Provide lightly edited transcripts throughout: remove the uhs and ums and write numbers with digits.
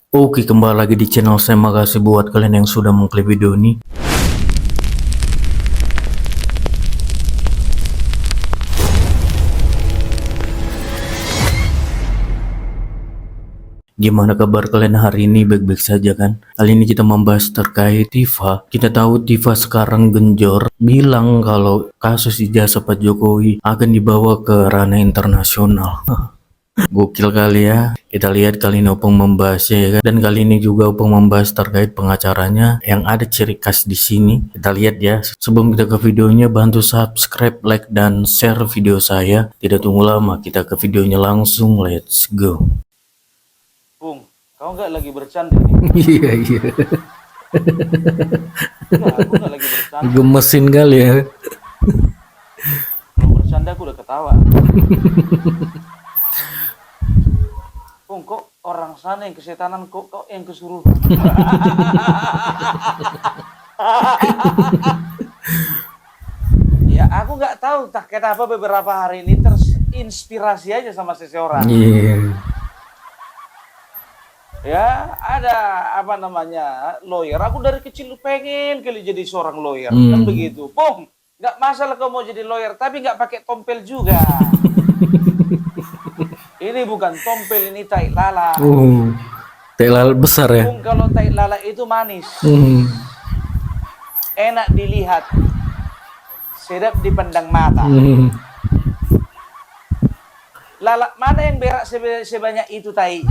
Oke, kembali lagi di channel saya. Makasih buat kalian yang sudah mengklik video ini. Gimana kabar kalian hari ini? Baik-baik saja kan? Kali ini kita membahas terkait Tifa. Kita tahu Tifa sekarang genjor bilang kalau kasus ijazah Pak Jokowi akan dibawa ke ranah internasional. Gokil kali ya. Kita lihat kali ini Opung membahasnya ya kan. Dan kali ini juga Opung membahas terkait pengacaranya yang ada ciri khas di sini. Kita lihat ya. Sebelum kita ke videonya, bantu subscribe, like, dan share video saya. Tidak tunggu lama, kita ke videonya langsung. Let's go. Bung, kau nggak lagi bercanda nih? Iya iya. Enggak, aku nggak lagi bercanda. Gemesin kali ya. Kalau bercanda aku udah ketawa. Bung, kok orang sana yang kesetanan, kok yang kesurupan? Ya, aku nggak tahu tak kenapa beberapa hari ini terinspirasi aja sama seseorang. Iya. Ya, ada apa namanya lawyer. Aku dari kecil pengen kali jadi seorang lawyer, kan begitu. Bung, nggak masalah kau mau jadi lawyer, tapi nggak pakai tompel juga. Ini bukan tompel, ini tai lala. Tai lala besar ya. Bung, kalau tai lala itu manis, enak dilihat, sedap dipandang mata. Lala mana yang berak sebanyak itu tai?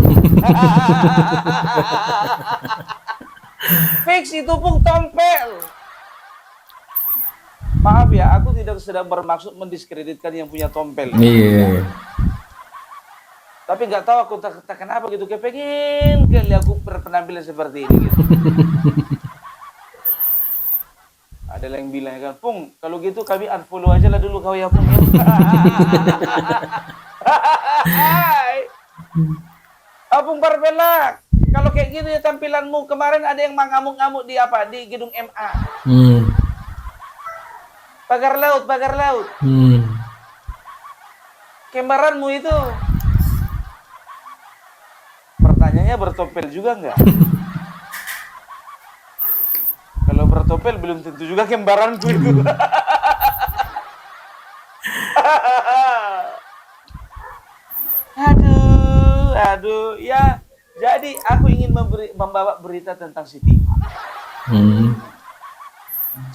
Fix itu pun tompel. Maaf ya, aku tidak sedang bermaksud mendiskreditkan yang punya tompel. Iya. Tapi nggak tahu aku tak kenapa gitu, kepengen kali aku berpenampilan seperti ini. Gitu. Ada yang bilang kan, Pung, kalau gitu kami unfollow aja lah dulu kau ya Pung. Pung Barbelak, kalau kayak gitu ya tampilanmu, kemarin ada yang mengamuk-ngamuk di apa di gedung MA. Pagar laut. Kembaranmu itu. Pertanyaannya bertopel juga enggak? Kalau bertopel belum tentu juga kembaranku itu. Aduh, ya. Jadi aku ingin membawa berita tentang si Tifa.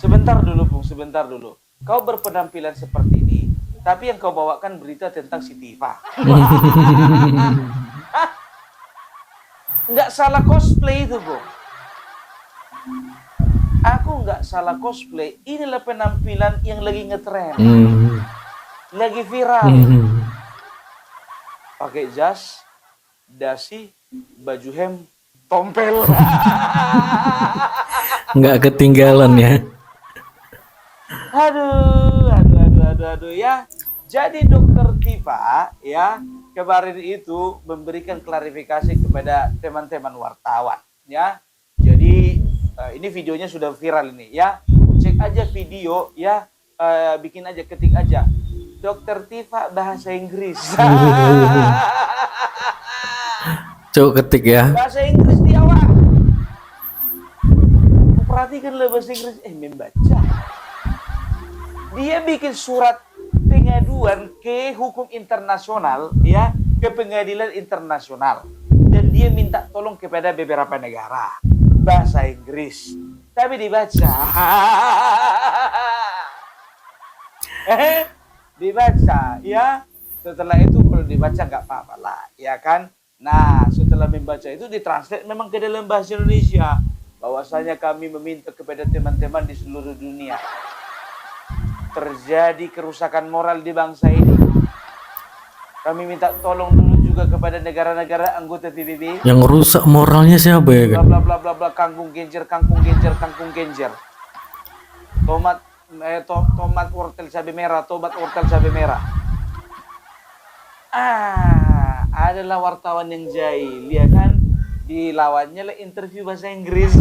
Sebentar dulu. Kau berpenampilan seperti ini, tapi yang kau bawakan berita tentang si Tifa. Nggak salah cosplay itu, Bro. Aku nggak salah cosplay. Inilah penampilan yang lagi ngetren, lagi viral. Pakai jas, dasi, baju hem, tompel. Nggak ketinggalan ya. Aduh ya. Jadi Dokter Tifa ya kemarin itu memberikan klarifikasi kepada teman-teman wartawan ya. Jadi ini videonya sudah viral ini ya. Cek aja video ya, bikin aja, ketik aja Dokter Tifa bahasa Inggris. Coba ketik ya. Bahasa Inggris di awal. Perhatikanlah bahasa Inggris, membaca. Dia bikin surat pengaduan ke hukum internasional ya, ke pengadilan internasional, dan dia minta tolong kepada beberapa negara bahasa Inggris, tapi dibaca. Dibaca ya. Setelah itu kalau dibaca nggak apa-apa lah ya kan. Nah setelah membaca itu ditranslate memang ke dalam bahasa Indonesia, bahwasanya kami meminta kepada teman-teman di seluruh dunia, terjadi kerusakan moral di bangsa ini. Kami minta tolong dulu juga kepada negara-negara anggota PBB. Yang rusak moralnya siapa ya kan? Bla bla bla bla, kangkung genjer. Tomat wortel cabai merah, tomat wortel cabai merah. Adalah wartawan yang jahil, ya kan? Dilawannya lah interview bahasa Inggris.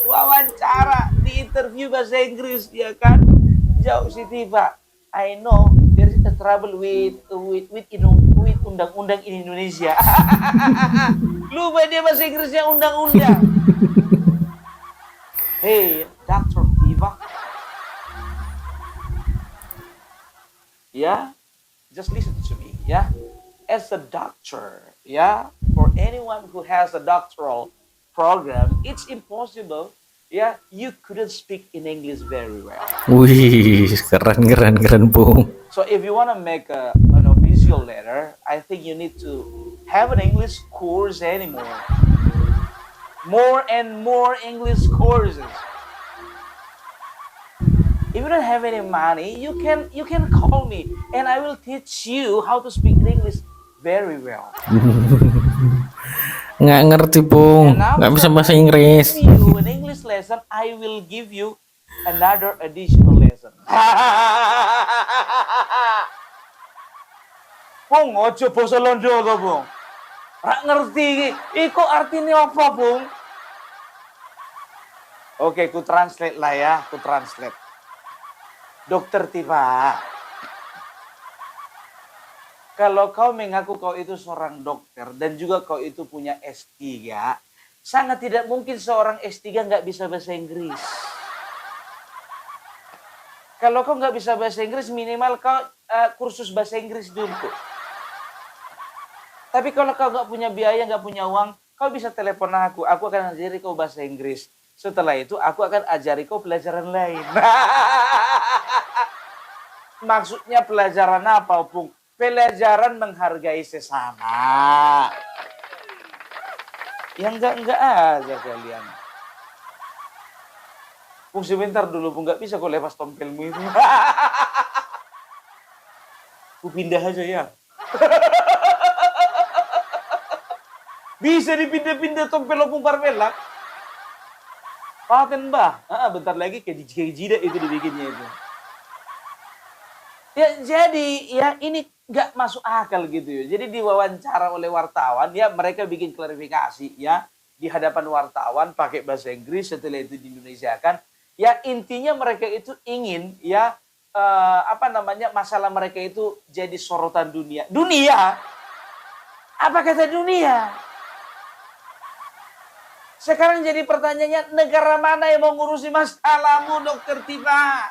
Wawancara di interview bahasa Inggris, ya kan? Jauh si Tifa. I know there is a trouble with with undang-undang in Indonesia. Lupa dia bahasa Inggrisnya undang-undang. Hey, Dr. Tiva. Yeah, just listen to me. Yeah, as a doctor, yeah, for anyone who has a doctoral program, it's impossible. Yeah, you couldn't speak in English very well. Wih, keren Bung. So if you want to make an official letter, I think you need to have an English course anymore. More and more English courses. If you don't have any money, you can call me and I will teach you how to speak English very well. Nggak ngerti Bung, And nggak bisa after bahasa I Inggris. give you an English lesson, I will give you another additional lesson. Bung, ojo basa londo to, Bung. Rak ngerti iki. Iku artinya apa, Bung? Oke, ku translate lah ya, ku translate. Dokter Tiva, kalau kau mengaku kau itu seorang dokter dan juga kau itu punya S3, sangat tidak mungkin seorang S3 nggak bisa bahasa Inggris. Kalau kau nggak bisa bahasa Inggris, minimal kau kursus bahasa Inggris dulu. Tapi kalau kau nggak punya biaya, nggak punya uang, kau bisa telepon aku akan ajari kau bahasa Inggris. Setelah itu aku akan ajari kau pelajaran lain. Maksudnya pelajaran apa, Bung? Pelajaran menghargai sesama. Yang enggak aja kalian. Bung, sebentar dulu, Bung. Nggak bisa kau lepas tompelmu itu. Ku pindah aja ya. Bisa dipindah-pindah tompel Bung Parmela. Paten bah. Bentar lagi kayak jidat itu dibikinnya itu. Ya jadi ya ini nggak masuk akal gitu ya. Jadi diwawancara oleh wartawan ya mereka bikin klarifikasi ya di hadapan wartawan pakai bahasa Inggris, setelah itu di Indonesia kan. Ya intinya mereka itu ingin ya masalah mereka itu jadi sorotan dunia. Dunia? Apa kata dunia? Sekarang jadi pertanyaannya, negara mana yang mau ngurusi masalahmu, Dokter Tiva?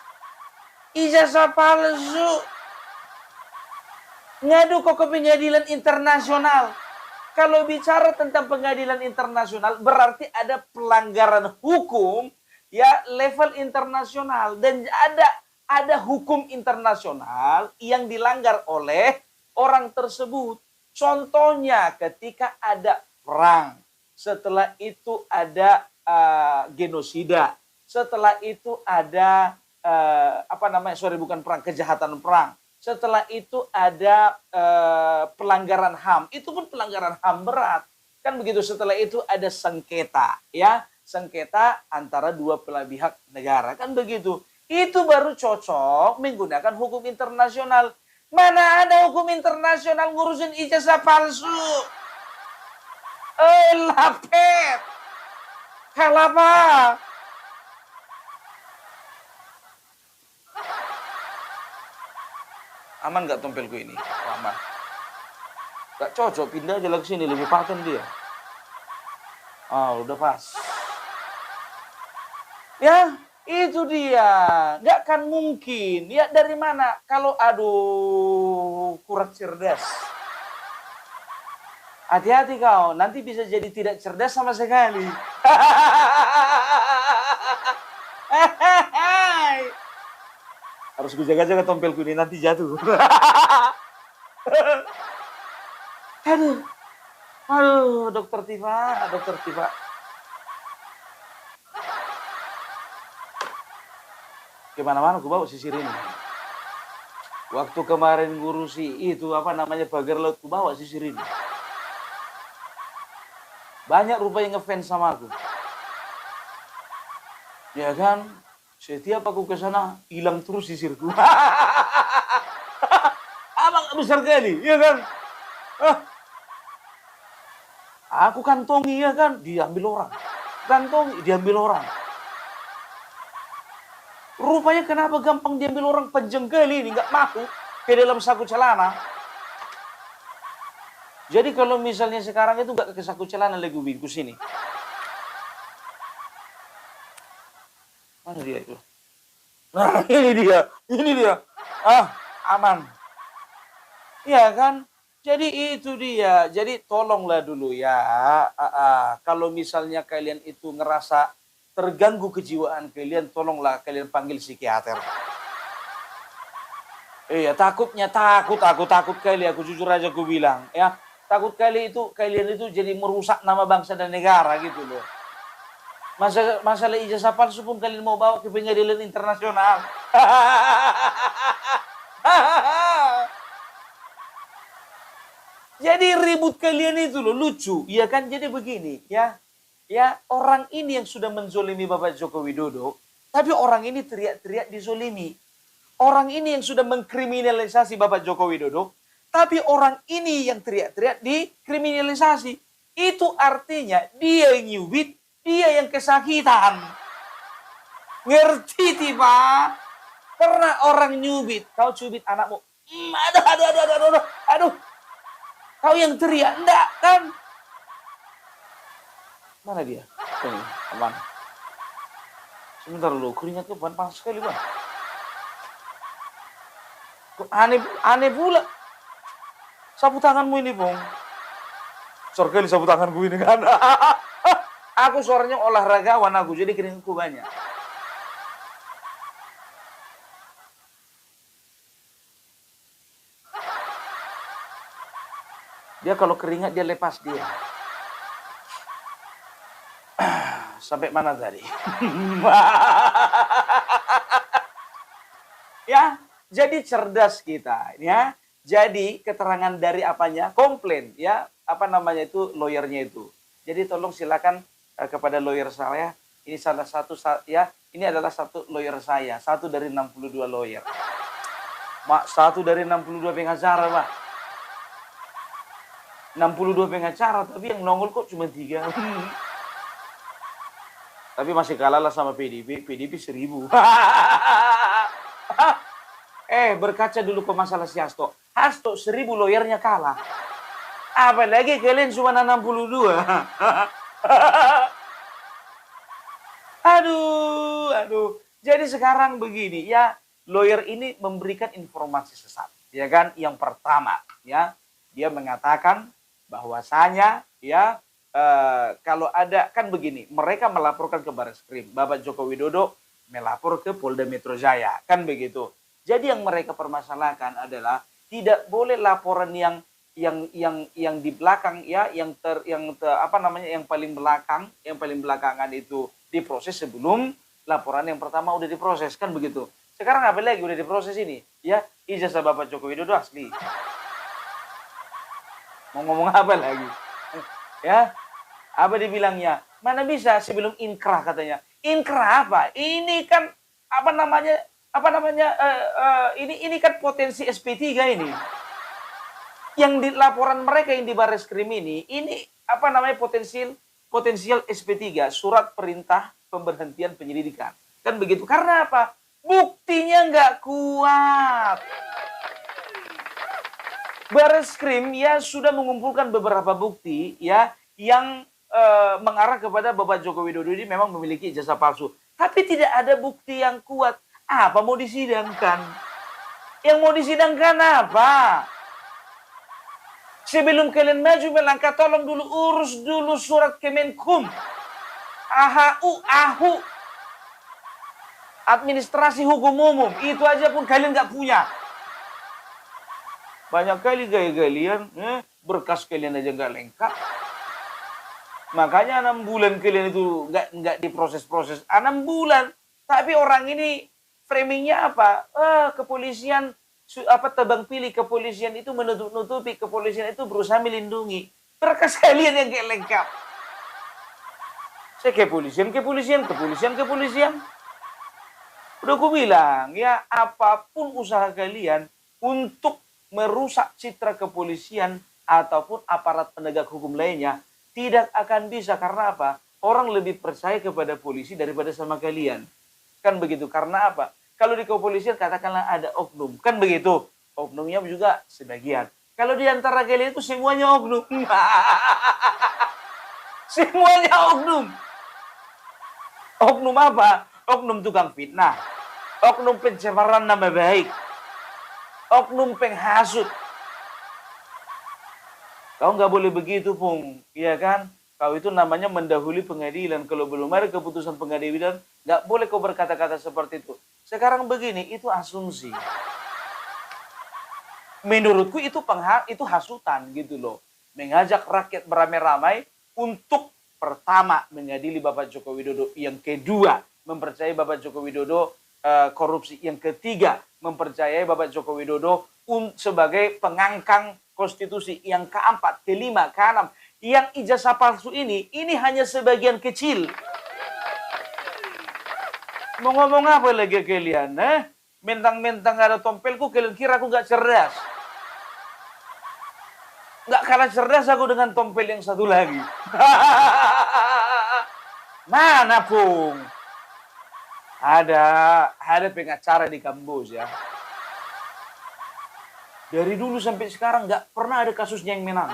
Ijazah palsu. Ngadu kok ke pengadilan internasional. Kalau bicara tentang pengadilan internasional, berarti ada pelanggaran hukum ya level internasional. Dan ada hukum internasional yang dilanggar oleh orang tersebut. Contohnya ketika ada perang. Setelah itu ada genosida. Setelah itu ada kejahatan perang. Setelah itu ada pelanggaran HAM. Itu pun pelanggaran HAM berat. Kan begitu. Setelah itu ada sengketa, ya. Sengketa antara dua belah pihak negara. Kan begitu. Itu baru cocok menggunakan hukum internasional. Mana ada hukum internasional ngurusin ijazah palsu? Lapet. Kenapa? Aman gak tompelku ini? Aman. Gak cocok, pindah aja lagi sini, lebih paten dia. Udah pas. Ya, itu dia. Gak kan mungkin. Ya dari mana? Kalau kurang cerdas. Hati-hati kau, nanti bisa jadi tidak cerdas sama sekali. Harus gue jaga-jaga tompelku ini, nanti jatuh. Aduh, Dokter Tiva. Kemana-mana aku bawa sisir ini. Waktu kemarin ngurusi itu, pagar laut, aku bawa sisir ini. Banyak rupanya ngefans sama aku. Ya kan? Setiap aku ke sana, hilang terus sisirku. Abang besar kali, ya kan? Aku kantongi, ya kan? Diambil orang. Kantongi, diambil orang. Rupanya kenapa gampang diambil orang, panjang kali ini, nggak masuk ke dalam saku celana. Jadi kalau misalnya sekarang itu gak kesaku celana lagi bingkus sini. Mana dia itu? Nah, ini dia. Aman. Iya kan? Jadi itu dia. Jadi tolonglah dulu ya. Kalau misalnya kalian itu ngerasa terganggu kejiwaan kalian, tolonglah kalian panggil psikiater. Iya, takut kali, aku jujur aja aku bilang, ya. Takut kali itu kalian itu jadi merusak nama bangsa dan negara gitu loh. Masalah ijazah palsu pun kalian mau bawa ke pengadilan internasional. Jadi ribut kalian itu loh lucu, ya kan? Jadi begini, ya. Ya, orang ini yang sudah menzolimi Bapak Joko Widodo, tapi orang ini teriak-teriak dizolimi. Orang ini yang sudah mengkriminalisasi Bapak Joko Widodo, tapi orang ini yang teriak-teriak dikriminalisasi. Itu artinya dia yang nyubit, dia yang kesakitan. Ngerti tiba? Pernah orang nyubit, kau cubit anakmu. Aduh. Kau yang teriak, enggak kan? Mana dia? Ini, aman. Sebentar dulu, keringatnya bukan panas sekali, Bang. Aneh pula. Sapu tanganmu ini, Bung. Sekali sapu tanganku ini kan. Aku suaranya olahragawan aku, jadi keringatku banyak. Dia kalau keringat dia lepas dia. Sampai mana tadi? Ya, jadi cerdas kita, ya. Jadi keterangan dari apanya? Komplain, ya. Apa namanya itu? Lawyernya itu. Jadi tolong silakan kepada lawyer saya. Ini salah satu, ya. Ini adalah satu lawyer saya. Satu dari 62 lawyer. Satu dari 62 pengacara, Pak. 62 pengacara, tapi yang nongol kok cuma 3. Tapi masih kalah lah sama PDP 1000. Berkaca dulu ke masalah si Hasto. Hasto 1000 lawyernya kalah. Apalagi kalian cuma 62. Aduh. Jadi sekarang begini, ya. Lawyer ini memberikan informasi sesat. Ya kan? Yang pertama, ya. Dia mengatakan bahwasanya, ya, kalau ada, kan begini, mereka melaporkan ke Barreskrim, Bapak Joko Widodo melapor ke Polda Metro Jaya, kan begitu. Jadi yang mereka permasalahkan adalah tidak boleh laporan yang di belakang, ya, yang paling belakangan itu diproses sebelum laporan yang pertama udah diproses, kan begitu. Sekarang apa lagi udah diproses ini, ya, ijazah Bapak Joko Widodo asli. Mau ngomong apa lagi? Ya, apa dibilangnya? Mana bisa sebelum inkrah katanya. Inkrah apa? Ini kan ini kan potensi SP3 ini. Yang di laporan mereka yang di Barreskrim ini potensial SP3, surat perintah pemberhentian penyelidikan. Kan begitu. Karena apa? Buktinya nggak kuat. Barreskrim, ya, sudah mengumpulkan beberapa bukti, ya, yang mengarah kepada Bapak Joko Widodo ini memang memiliki ijazah palsu. Tapi tidak ada bukti yang kuat. Apa mau disidangkan? Yang mau disidangkan apa? Sebelum kalian maju melangkah, tolong dulu urus dulu surat Kemenkum. AHU. Administrasi Hukum Umum. Itu aja pun kalian nggak punya. Banyak kali gaya-galian, berkas kalian aja nggak lengkap. Makanya 6 bulan kalian itu nggak diproses-proses. 6 bulan. Tapi orang ini framingnya apa? Kepolisian, tebang pilih kepolisian itu menutup-nutupi, kepolisian itu berusaha melindungi. Berkas kalian yang nggak lengkap. Saya kepolisian. Udah aku bilang, ya, apapun usaha kalian untuk merusak citra kepolisian ataupun aparat penegak hukum lainnya tidak akan bisa. Karena apa? Orang lebih percaya kepada polisi daripada sama kalian. Kan begitu. Karena apa? Kalau di kepolisian katakanlah ada oknum. Kan begitu. Oknumnya juga sebagian. Kalau di antara kalian itu semuanya oknum. Semuanya oknum. Oknum apa? Oknum tukang fitnah. Oknum pencemaran nama baik. Oknum penghasut. Kau nggak boleh begitu, Pung. Iya kan? Kau itu namanya mendahului pengadilan. Kalau belum ada keputusan pengadilan, nggak boleh kau berkata-kata seperti itu. Sekarang begini, itu asumsi. Menurutku itu hasutan gitu loh. Mengajak rakyat beramai-ramai untuk pertama mengadili Bapak Joko Widodo, yang kedua mempercayai Bapak Joko Widodo korupsi, yang ketiga mempercayai Bapak Joko Widodo sebagai pengangkang konstitusi, yang keempat, kelima, keenam. Yang ijazah palsu ini hanya sebagian kecil. Mau ngomong apa lagi kalian? Mentang-mentang ada tompelku, kalian kira aku nggak cerdas? Nggak kalah cerdas aku dengan tompel yang satu lagi. Mana, Pung? Ada pengacara di Kamboja. Dari dulu sampai sekarang nggak pernah ada kasusnya yang menang.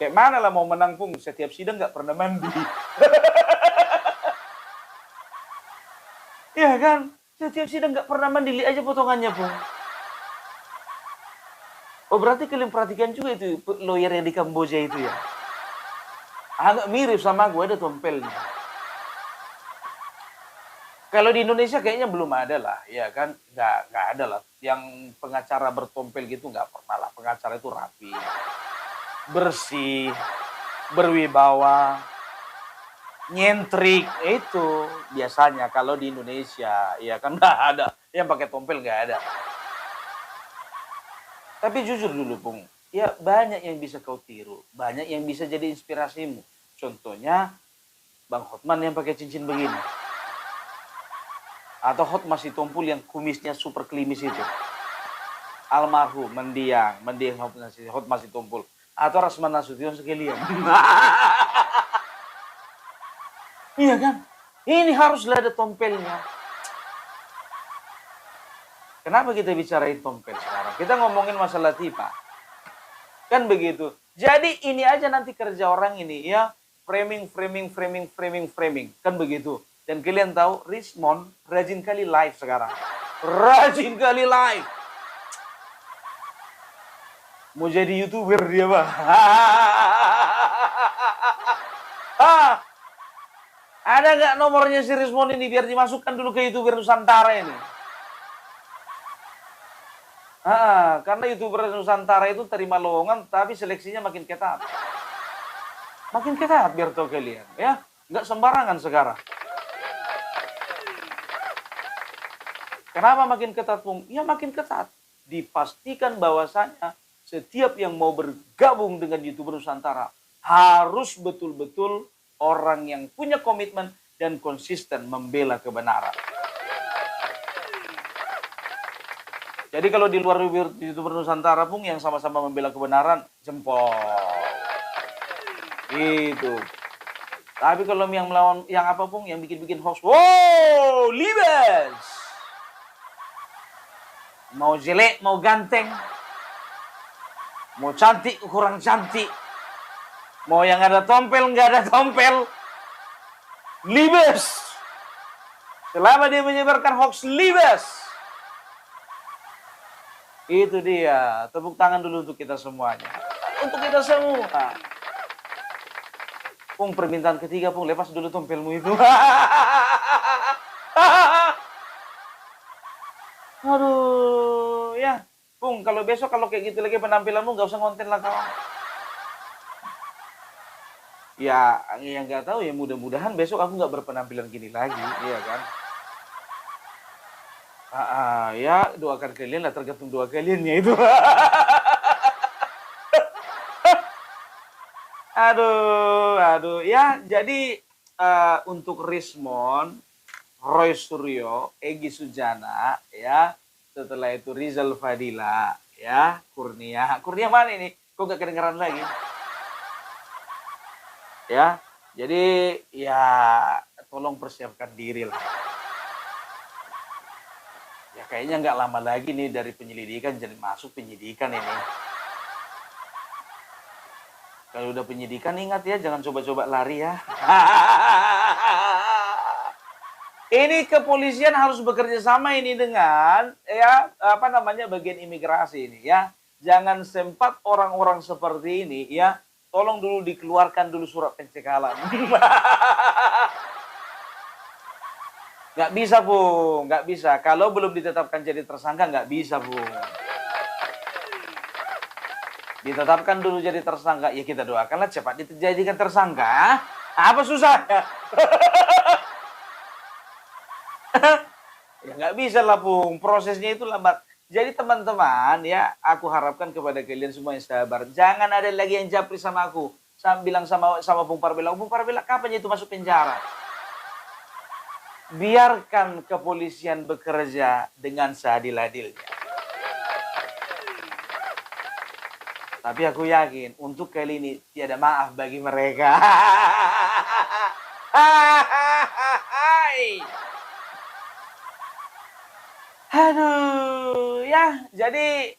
Kayak mana lah mau menang, Pung? Setiap sidang nggak pernah mandi. Iya kan? Setiap sidang nggak pernah mandi, lihat aja potongannya, Pung. Oh, berarti kalian perhatikan juga itu lawyer yang di Kamboja itu ya? Agak mirip sama gue, ada tompelnya. Kalau di Indonesia kayaknya belum ada lah, ya kan? Nggak ada lah. Yang pengacara bertompel gitu nggak pernah lah. Pengacara itu rapi, bersih, berwibawa, nyentrik, itu biasanya kalau di Indonesia, ya kan nggak ada. Yang pakai tompel nggak ada. Tapi jujur dulu, Bung, ya banyak yang bisa kau tiru, banyak yang bisa jadi inspirasimu. Contohnya Bang Hotman yang pakai cincin begini. Atau Hotman Sitompul yang kumisnya super klimis itu. Almarhum, mendiang Hotman Sitompul. Atau Rasman Nasution sekalian. Iya kan? Ini haruslah ada tompelnya. Kenapa kita bicarain tompel sekarang? Kita ngomongin masalah tipa. Kan begitu. Jadi ini aja nanti kerja orang ini ya. Framing. Kan begitu. Dan kalian tahu, Rismond rajin kali live sekarang. Rajin kali live. Mau jadi YouTuber dia, Bang. Ada nggak nomornya si Rismond ini biar dimasukkan dulu ke YouTuber Nusantara ini? Karena YouTuber Nusantara itu terima lowongan, tapi seleksinya makin ketat. Makin ketat biar tahu kalian, ya. Nggak sembarangan sekarang. Kenapa makin ketat, Bung? Ya makin ketat. Dipastikan bahwasanya setiap yang mau bergabung dengan YouTuber Nusantara harus betul-betul orang yang punya komitmen dan konsisten membela kebenaran. Jadi kalau di luar YouTuber Nusantara, Bung, yang sama-sama membela kebenaran, jempol. Itu. Tapi kalau yang melawan, yang apa, Bung, yang bikin-bikin hoax, wow, libes. Mau jelek, mau ganteng. Mau cantik, kurang cantik. Mau yang ada tompel, nggak ada tompel. Libes. Selama dia menyebarkan hoax, libes. Itu dia. Tepuk tangan dulu untuk kita semuanya. Untuk kita semua. Pung, permintaan ketiga, Pung. Lepas dulu tompelmu itu. Aduh, ya. Pung, kalau besok kalau kayak gitu lagi penampilanmu, nggak usah ngonten lah kawan. Ya, yang nggak tahu ya, mudah-mudahan besok aku nggak berpenampilan gini lagi, iya kan? Ya doakan kalian lah, tergantung doa kaliannya itu. Aduh, ya jadi untuk Rismond, Roy Suryo, Egy Sujana, ya, setelah itu Rizal Fadila, ya, Kurnia mana ini? Kok gak kedengeran lagi? Ya, jadi ya tolong persiapkan diri lah. kayaknya nggak lama lagi nih dari penyelidikan jadi masuk penyidikan ini. Kalau udah penyidikan ingat ya, jangan coba-coba lari ya. Ini kepolisian harus bekerja sama ini dengan ya bagian imigrasi ini ya. Jangan sempat orang-orang seperti ini ya, tolong dulu dikeluarkan dulu surat pencekalan. Nggak bisa, Bung. Nggak bisa. Kalau belum ditetapkan jadi tersangka, nggak bisa, Bung. Ditetapkan dulu jadi tersangka. Ya kita doakanlah cepat dijadikan tersangka. Apa susahnya? Ya nggak bisa lah, Bung. Prosesnya itu lambat. Jadi teman-teman, ya aku harapkan kepada kalian semua yang sabar. Jangan ada lagi yang japri sama aku. Saya bilang sama Bung Parbela, kapan itu masuk penjara? Biarkan kepolisian bekerja dengan seadil-adilnya. Tapi aku yakin untuk kali ini tiada maaf bagi mereka. Aduh, ya jadi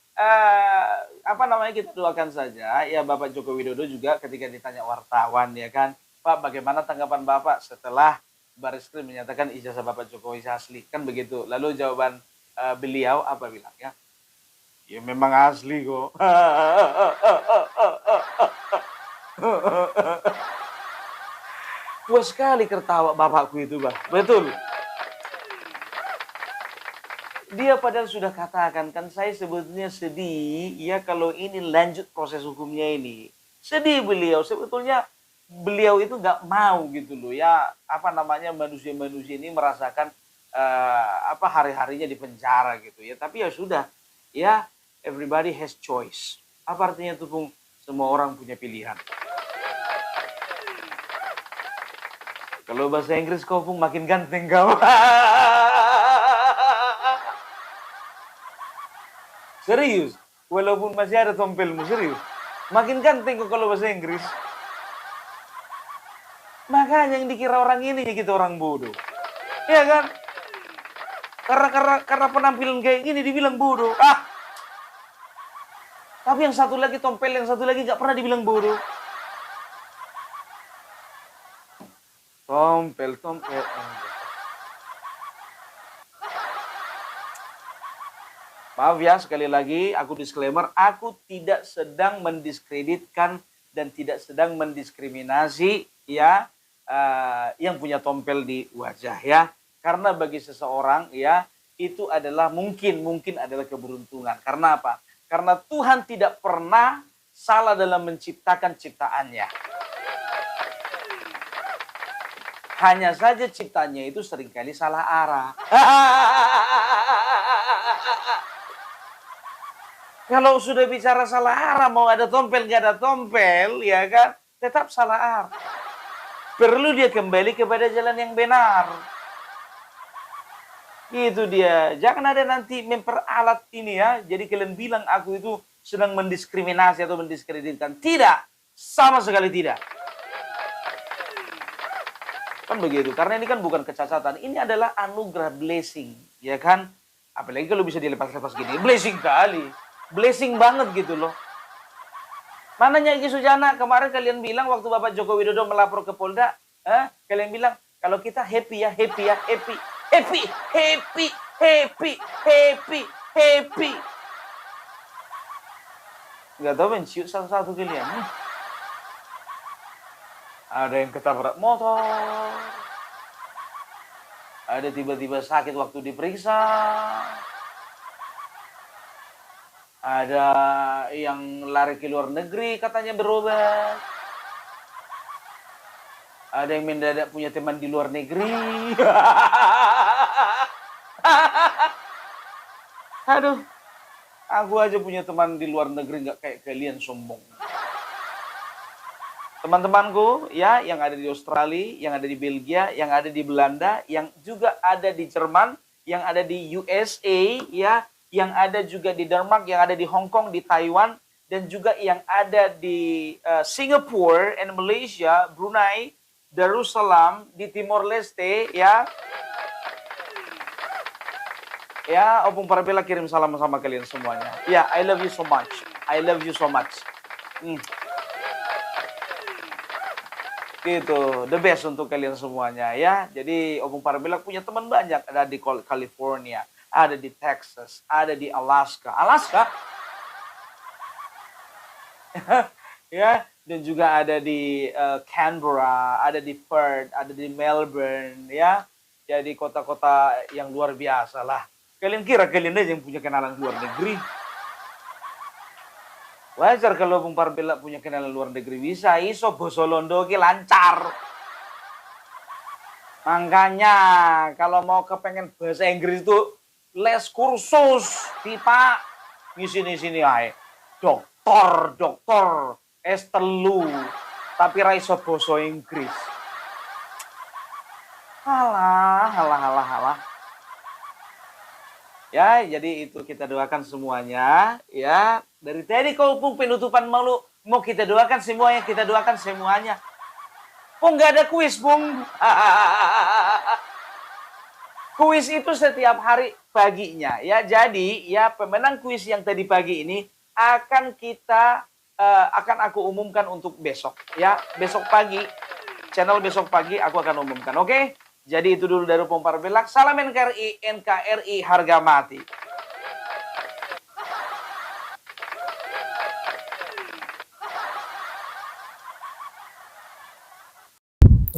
kita doakan saja ya Bapak Joko Widodo juga ketika ditanya wartawan ya kan, Pak bagaimana tanggapan Bapak setelah Baris Krim menyatakan ijazah Bapak Jokowi asli, kan begitu. Lalu jawaban beliau apa bilang ya? Ya memang asli kok. Puas sekali tertawa bapakku itu, Bang. Betul. Dia padahal sudah katakan, kan saya sebetulnya sedih ya kalau ini lanjut proses hukumnya ini. Sedih beliau, sebetulnya beliau itu nggak mau gitu loh ya, manusia-manusia ini merasakan hari-harinya di penjara gitu ya. Tapi ya sudah, ya everybody has choice. Apa artinya tuh, Bung? Semua orang punya pilihan. Kalau bahasa Inggris kau, Bung, makin ganteng kau. Serius, walaupun masih ada tompelmu, serius. Makin ganteng kok kalau bahasa Inggris. Makanya yang dikira orang ini kita orang bodoh. Iya kan? Karena penampilan kayak gini dibilang bodoh. Tapi yang satu lagi tompel, yang satu lagi nggak pernah dibilang bodoh. Tompel. Maaf ya, sekali lagi aku disclaimer, aku tidak sedang mendiskreditkan dan tidak sedang mendiskriminasi ya yang punya tompel di wajah ya. Karena bagi seseorang ya itu adalah mungkin adalah keberuntungan. Karena apa? Karena Tuhan tidak pernah salah dalam menciptakan ciptaannya. Hanya saja ciptanya itu seringkali salah arah. Kalau sudah bicara salah arah, mau ada tompel, nggak ada tompel, ya kan? Tetap salah arah. Perlu dia kembali kepada jalan yang benar. Itu dia. Jangan ada nanti memperalat ini ya. Jadi kalian bilang aku itu sedang mendiskriminasi atau mendiskreditkan. Tidak. Sama sekali tidak. Kan begitu. Karena ini kan bukan kecacatan. Ini adalah anugerah, blessing. Ya kan? Apalagi kalau bisa dilepas-lepas gini. Blessing kali. Blessing banget gitu loh. Mana Nyai Sujana kemarin kalian bilang waktu Bapak Joko Widodo melapor ke Polda, kalian bilang kalau kita happy ya, happy. Nggak tahu menciut satu-satu kalian. Ada yang ketabrak motor, ada tiba-tiba sakit waktu diperiksa. Ada yang lari ke luar negeri katanya berobat. Ada yang mendadak punya teman di luar negeri. Aduh, aku aja punya teman di luar negeri nggak kayak kalian sombong. Teman-temanku ya yang ada di Australia, yang ada di Belgia, yang ada di Belanda, yang juga ada di Jerman, yang ada di USA ya, yang ada juga di Denmark, yang ada di Hong Kong, di Taiwan, dan juga yang ada di Singapura and Malaysia, Brunei, Darussalam, di Timor Leste, ya. Ya, Opung Parabella kirim salam sama kalian semuanya. Ya, I love you so much. I love you so much. Gitu, the best untuk kalian semuanya ya. Jadi Opung Parabella punya teman banyak, ada di California, ada di Texas, ada di Alaska. Alaska? Ya, dan juga ada di Canberra, ada di Perth, ada di Melbourne ya. Jadi kota-kota yang luar biasa lah. Kalian kira kalian aja yang punya kenalan luar negeri? Wajar kalau Opung Parabella punya kenalan luar negeri, bisa iso boso londo ki lancar. Makanya kalau mau kepengen bahasa Inggris itu les kursus tipe ngisi-sini ae. Doktor S3 tapi ra iso basa Inggris. Halah. Ya, jadi itu kita doakan semuanya ya. Dari tadi kau pun penutupan mau kita doakan semuanya, kita doakan semuanya. Pung nggak ada kuis, Bung. Kuis itu setiap hari paginya ya. Jadi ya pemenang kuis yang tadi pagi ini akan aku umumkan untuk besok ya. Besok pagi, channel besok pagi aku akan umumkan. Oke? Jadi itu dulu dari Opung Parabella. Salam NKRI harga mati.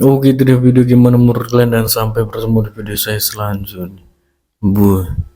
Oke, itu dia video gimana menurut kalian dan sampai bertemu di video saya selanjutnya. Bu.